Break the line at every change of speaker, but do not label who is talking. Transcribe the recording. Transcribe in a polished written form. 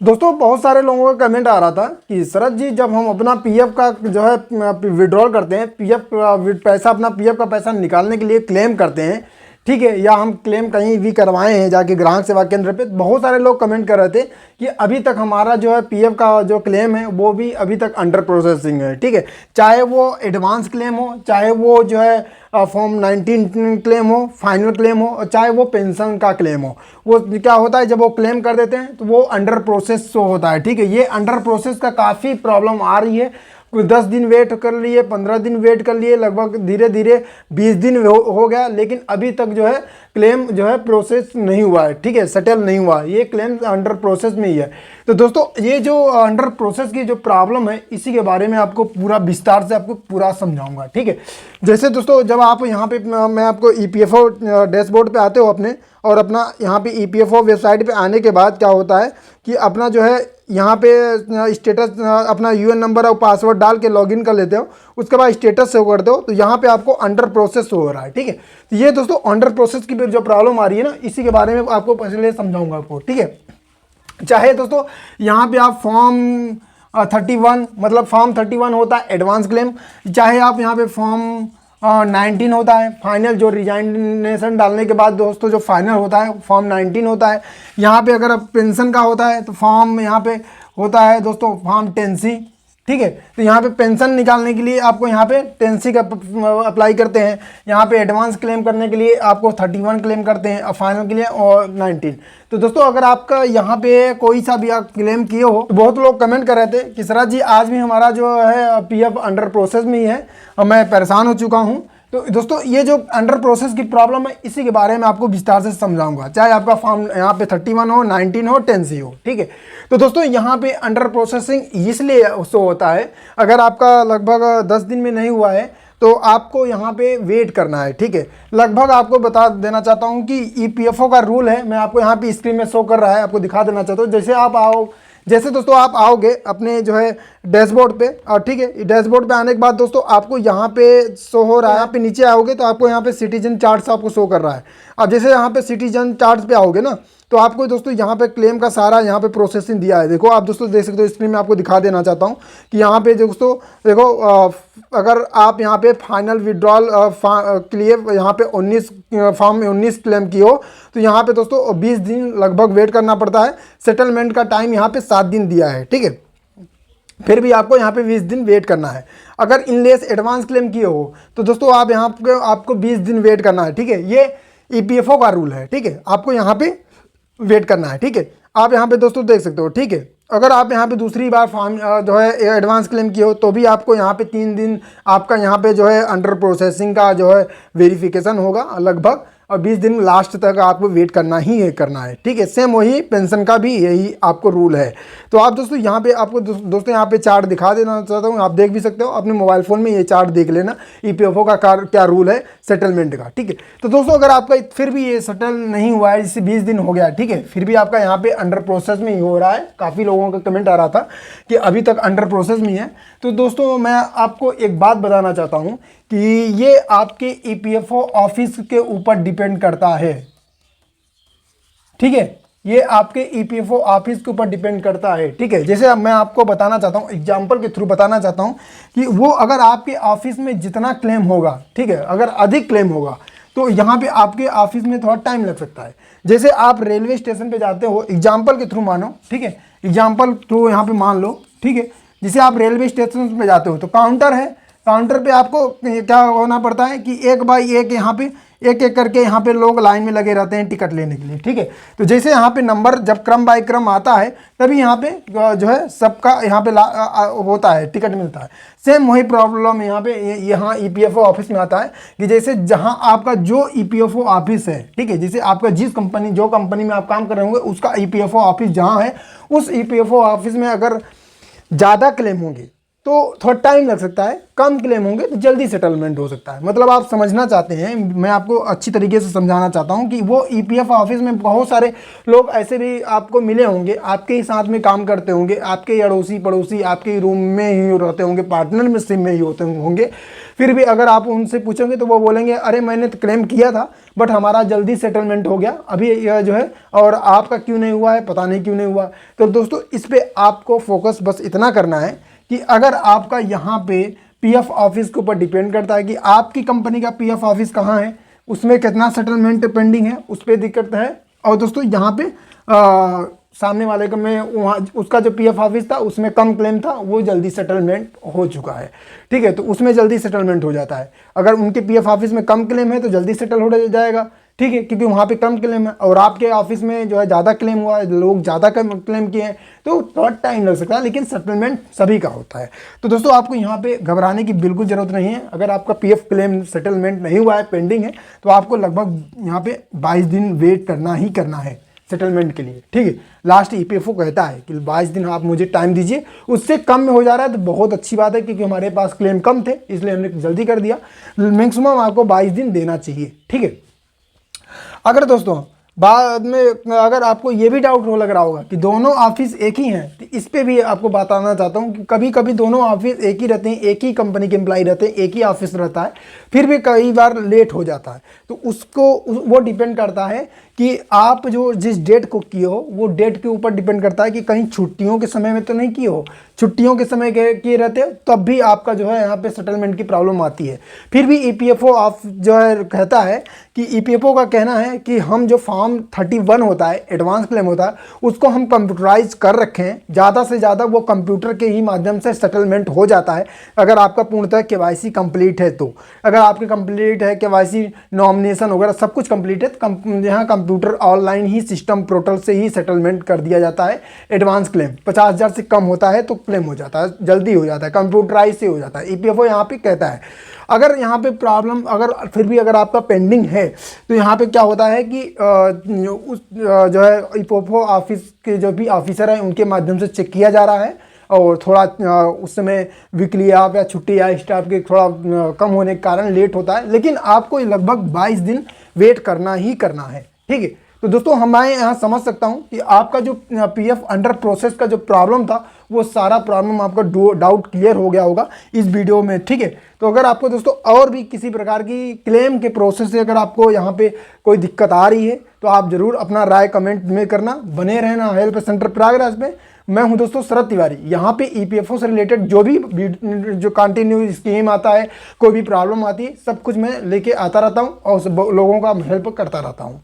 दोस्तों बहुत सारे लोगों का कमेंट आ रहा था कि शरद जी जब हम अपना पीएफ का जो है विड्रॉल करते हैं, पीएफ पैसा अपना पीएफ का पैसा निकालने के लिए क्लेम करते हैं, ठीक है, या हम क्लेम कहीं भी करवाए हैं जाके ग्राहक सेवा केंद्र पे, बहुत सारे लोग कमेंट कर रहे थे कि अभी तक हमारा जो है पीएफ का जो क्लेम है वो भी अभी तक अंडर प्रोसेसिंग है। ठीक है, चाहे वो एडवांस क्लेम हो, चाहे वो जो है फॉर्म 19 क्लेम हो, फाइनल क्लेम हो, और चाहे वो पेंशन का क्लेम हो, वो क्या होता है जब वो क्लेम कर देते हैं तो वो अंडर प्रोसेस शो होता है। ठीक है, ये अंडर प्रोसेस का काफ़ी प्रॉब्लम आ रही है। 10 दिन वेट कर लिए, 15 दिन वेट कर लिए, लगभग धीरे धीरे 20 दिन हो गया, लेकिन अभी तक जो है क्लेम जो है प्रोसेस नहीं हुआ है। ठीक है, सेटल नहीं हुआ, ये क्लेम अंडर प्रोसेस में ही है। तो दोस्तों ये जो अंडर प्रोसेस की जो प्रॉब्लम है, इसी के बारे में आपको पूरा विस्तार से आपको पूरा समझाऊंगा। ठीक है, जैसे दोस्तों जब आप यहाँ पे मैं आपको ईपीएफओ डैशबोर्ड पे आते हो अपने, और अपना यहाँ पे ईपीएफओ वेबसाइट पे आने के बाद क्या होता है कि अपना जो है यहाँ पे स्टेटस अपना यूएन नंबर और पासवर्ड डाल के लॉगिन कर लेते हो, उसके बाद स्टेटस शो करते हो, तो यहाँ पे आपको अंडर प्रोसेस हो रहा है। ठीक है, तो ये दोस्तों अंडर प्रोसेस की जो प्रॉब्लम आ रही है ना, इसी के बारे में आपको पहले समझाऊंगा आपको। ठीक है, चाहे दोस्तों यहाँ पे आप फॉर्म 31 मतलब फॉर्म 31 होता है एडवांस क्लेम, चाहे आप यहाँ पे फॉर्म 19 होता है फाइनल, जो रिजाइनेशन डालने के बाद दोस्तों जो फाइनल होता है फॉर्म 19 होता है। यहाँ पे अगर पेंशन का होता है तो फॉर्म यहाँ पे होता है दोस्तों फॉर्म 10C। ठीक है, तो यहाँ पे पेंशन निकालने के लिए आपको यहाँ पे 10C का अप्लाई करते हैं, यहाँ पे एडवांस क्लेम करने के लिए आपको 31 क्लेम करते हैं, और फाइनल के लिए और 19। तो दोस्तों अगर आपका यहाँ पे कोई सा भी आप क्लेम किए हो, तो बहुत लोग कमेंट कर रहे थे कि शरद जी आज भी हमारा जो है पीएफ अंडर प्रोसेस में ही है और मैं परेशान हो चुका हूँ। तो दोस्तों ये जो अंडर प्रोसेस की प्रॉब्लम है, इसी के बारे में आपको विस्तार से समझाऊंगा, चाहे आपका फॉर्म यहाँ पे 31 हो, 19 हो, 10C हो। ठीक है, तो दोस्तों यहाँ पे अंडर प्रोसेसिंग इसलिए शो होता है, अगर आपका लगभग 10 दिन में नहीं हुआ है तो आपको यहाँ पे वेट करना है। ठीक है, लगभग आपको बता देना चाहता हूँ कि ईपीएफओ का रूल है, मैं आपको यहाँ पे स्क्रीन में शो कर रहा है, आपको दिखा देना चाहता हूँ। जैसे दोस्तों आप आओगे अपने जो है डैशबोर्ड पे, और ठीक है डैशबोर्ड पे आने के बाद दोस्तों आपको यहाँ पे शो हो रहा है, यहाँ पे नीचे आओगे तो आपको यहाँ पे सिटीजन चार्ट्स आपको शो कर रहा है। अब जैसे यहाँ पे सिटीजन चार्ट्स पे आओगे ना, तो आपको दोस्तों यहाँ पे क्लेम का सारा यहाँ पे प्रोसेसिंग दिया है। देखो आप दोस्तों देख सकते हो, स्क्रीन में आपको दिखा देना चाहता हूँ कि यहाँ पे दोस्तों देखो अगर आप यहाँ पे फाइनल विड्रॉल के लिए यहाँ पे 19 फॉर्म में 19 क्लेम की हो, तो यहाँ पे दोस्तों 20 दिन लगभग वेट करना पड़ता है। सेटलमेंट का टाइम यहाँ पे 7 दिन दिया है। ठीक है, फिर भी आपको यहाँ पे 20 दिन वेट करना है। अगर इनलेस एडवांस क्लेम किए हो तो दोस्तों आप यहाँ पे आपको 20 दिन वेट करना है। ठीक है, ये ईपीएफओ का रूल है। ठीक है, आपको यहाँ पे वेट करना है। ठीक है, आप यहाँ पे दोस्तों देख सकते हो। ठीक है, अगर आप यहाँ पे दूसरी बार फॉर्म जो है एडवांस क्लेम किए हो तो भी आपको यहाँ पे 3 दिन आपका यहाँ पे जो है अंडर प्रोसेसिंग का जो है वेरिफिकेशन होगा लगभग, और 20 दिन लास्ट तक आपको वेट करना ही करना है। ठीक है, सेम वही पेंशन का भी यही आपको रूल है। तो आप दोस्तों यहाँ पे आपको दोस्तों यहाँ पे चार्ट दिखा देना चाहता हूँ, आप देख भी सकते हो अपने मोबाइल फ़ोन में, ये चार्ट देख लेना ईपीएफओ का क्या रूल है सेटलमेंट का। ठीक है, तो दोस्तों अगर आपका फिर भी ये सेटल नहीं हुआ है, जैसे 20 दिन हो गया, ठीक है, फिर भी आपका यहाँ पे अंडर प्रोसेस में ही हो रहा है, काफ़ी लोगों का कमेंट आ रहा था कि अभी तक अंडर प्रोसेस में है, तो दोस्तों मैं आपको एक बात बताना चाहता हूँ कि ये आपके ईपीएफओ ऑफिस के ऊपर डिपेंड करता है। ठीक है, ये आपके ईपीएफओ ऑफिस के ऊपर डिपेंड करता है। ठीक है, जैसे अब मैं आपको बताना चाहता हूँ, एग्जांपल के थ्रू बताना चाहता हूँ कि वो अगर आपके ऑफिस में जितना क्लेम होगा, ठीक है, अगर अधिक क्लेम होगा तो यहाँ पे आपके ऑफिस में थोड़ा टाइम लग सकता है। जैसे आप रेलवे स्टेशन पे जाते हो, एग्जाम्पल के थ्रू मानो, ठीक है, एग्जाम्पल थ्रू यहाँ पे मान लो, ठीक है, जैसे आप रेलवे स्टेशन पे जाते हो तो काउंटर है, काउंटर पे आपको क्या होना पड़ता है कि एक बाई एक यहाँ पे एक एक करके यहाँ पे लोग लाइन में लगे रहते हैं टिकट लेने के लिए। ठीक है, तो जैसे यहाँ पे नंबर जब क्रम बाय क्रम आता है तभी यहाँ पे जो है सबका यहाँ पे होता है, टिकट मिलता है। सेम वही प्रॉब्लम यहाँ पे यहाँ ईपीएफओ ऑफिस में आता है कि जैसे जहाँ आपका जो ईपीएफओ ऑफिस है, ठीक है, जैसे आपका जो कंपनी में आप काम कर रहे होंगे उसका ईपीएफओ ऑफिस जहाँ है, उस ईपीएफओ ऑफिस में अगर ज़्यादा क्लेम होंगे, तो थोड़ा टाइम लग सकता है, कम क्लेम होंगे तो जल्दी सेटलमेंट हो सकता है। मतलब आप समझना चाहते हैं, मैं आपको अच्छी तरीके से समझाना चाहता हूं कि वो ईपीएफ ऑफिस में बहुत सारे लोग ऐसे भी आपको मिले होंगे, आपके ही साथ में काम करते होंगे, आपके अड़ोसी पड़ोसी आपके रूम में ही रहते होंगे, पार्टनर में सिम में ही होते होंगे। फिर भी अगर आप उनसे पूछोगे तो वो बोलेंगे अरे मैंने तो क्लेम किया था बट हमारा जल्दी सेटलमेंट हो गया, अभी यह जो है, और आपका क्यों नहीं हुआ है, पता नहीं क्यों नहीं हुआ। तो दोस्तों इस पर आपको फोकस बस इतना करना है कि अगर आपका यहाँ पे पीएफ ऑफिस के ऊपर डिपेंड करता है कि आपकी कंपनी का पीएफ ऑफिस कहाँ है, उसमें कितना सेटलमेंट पेंडिंग है, उस पर दिक्कत है। और दोस्तों यहाँ पे सामने वाले का में वहाँ उसका जो पीएफ ऑफिस था उसमें कम क्लेम था, वो जल्दी सेटलमेंट हो चुका है। ठीक है, तो उसमें जल्दी सेटलमेंट हो जाता है। अगर उनके पीएफ ऑफिस में कम क्लेम है तो जल्दी सेटल हो जाएगा। ठीक है, क्योंकि वहाँ पे कम क्लेम है और आपके ऑफिस में जो है ज़्यादा क्लेम हुआ है, लोग ज़्यादा क्लेम किए हैं, तो थोड़ा टाइम लग सकता है, लेकिन सेटलमेंट सभी का होता है। तो दोस्तों आपको यहाँ पे घबराने की बिल्कुल ज़रूरत नहीं है। अगर आपका पीएफ क्लेम सेटलमेंट नहीं हुआ है, पेंडिंग है, तो आपको लगभग यहाँ पे 22 दिन वेट करना ही करना है सेटलमेंट के लिए। ठीक है, लास्ट ईपीएफओ कहता है कि 22 दिन आप मुझे टाइम दीजिए, उससे कम में हो जा रहा है तो बहुत अच्छी बात है, क्योंकि हमारे पास क्लेम कम थे इसलिए हमने जल्दी कर दिया। मैक्सिमम आपको 22 दिन देना चाहिए। ठीक है, अगर दोस्तों बाद में अगर आपको ये भी डाउट हो लग रहा होगा कि दोनों ऑफिस एक ही हैं, तो इस पे भी आपको बताना चाहता हूँ कि कभी कभी दोनों ऑफिस एक ही रहते हैं, एक ही कंपनी के एम्प्लॉय रहते हैं, एक ही ऑफिस रहता है, फिर भी कई बार लेट हो जाता है। तो उसको वो डिपेंड करता है कि आप जो जिस डेट को किए हो वो डेट के ऊपर डिपेंड करता है कि कहीं छुट्टियों के समय में तो नहीं किए हो। छुट्टियों के समय किए रहते हो तब भी आपका जो है यहाँ पे सेटलमेंट की प्रॉब्लम आती है। फिर भी ईपीएफओ आप जो है कहता है कि ईपीएफओ का कहना है कि हम जो फॉर्म 31 होता है, एडवांस क्लेम होता है, उसको हम कंप्यूटराइज कर रखे हैं। ज़्यादा से ज़्यादा वो कंप्यूटर के ही माध्यम से सेटलमेंट हो जाता है अगर आपका पूर्णतः केवाईसी कंप्लीट है। तो अगर आपके कंप्लीट है केवाईसी, नॉमिनेशन वगैरह सब कुछ कंप्लीट है, तो यहाँ कंप्यूटर ऑनलाइन ही सिस्टम पोर्टल से ही सेटलमेंट कर दिया जाता है। एडवांस क्लेम 50,000 से कम होता है तो क्लेम हो जाता है, जल्दी हो जाता है, कंप्यूटराइज से हो जाता है। ईपीएफओ यहाँ पे कहता है। अगर यहाँ पे प्रॉब्लम अगर फिर भी अगर आपका पेंडिंग है तो यहाँ पे क्या होता है कि जो है ईपीएफओ ऑफिस के जो भी ऑफिसर हैं उनके माध्यम से चेक किया जा रहा है, और थोड़ा उस समय वीकली आप या छुट्टी या स्टाफ के थोड़ा कम होने के कारण लेट होता है, लेकिन आपको लगभग 22 दिन वेट करना ही करना है। ठीक है, तो दोस्तों हमारे यहाँ समझ सकता हूँ कि आपका जो पीएफ अंडर प्रोसेस का जो प्रॉब्लम था वो सारा प्रॉब्लम आपका डाउट क्लियर हो गया होगा इस वीडियो में। ठीक है, तो अगर आपको दोस्तों और भी किसी प्रकार की क्लेम के प्रोसेस से अगर आपको यहाँ पे कोई दिक्कत आ रही है तो आप ज़रूर अपना राय कमेंट में करना। बने रहना हेल्प सेंटर प्रयागराज पे। मैं हूं दोस्तों शरद तिवारी। यहाँ पे ईपीएफओ से रिलेटेड जो भी जो कंटिन्यू स्कीम आता है, कोई भी प्रॉब्लम आती है, सब कुछ मैं लेके आता रहता हूँ और लोगों का हेल्प करता रहता हूँ।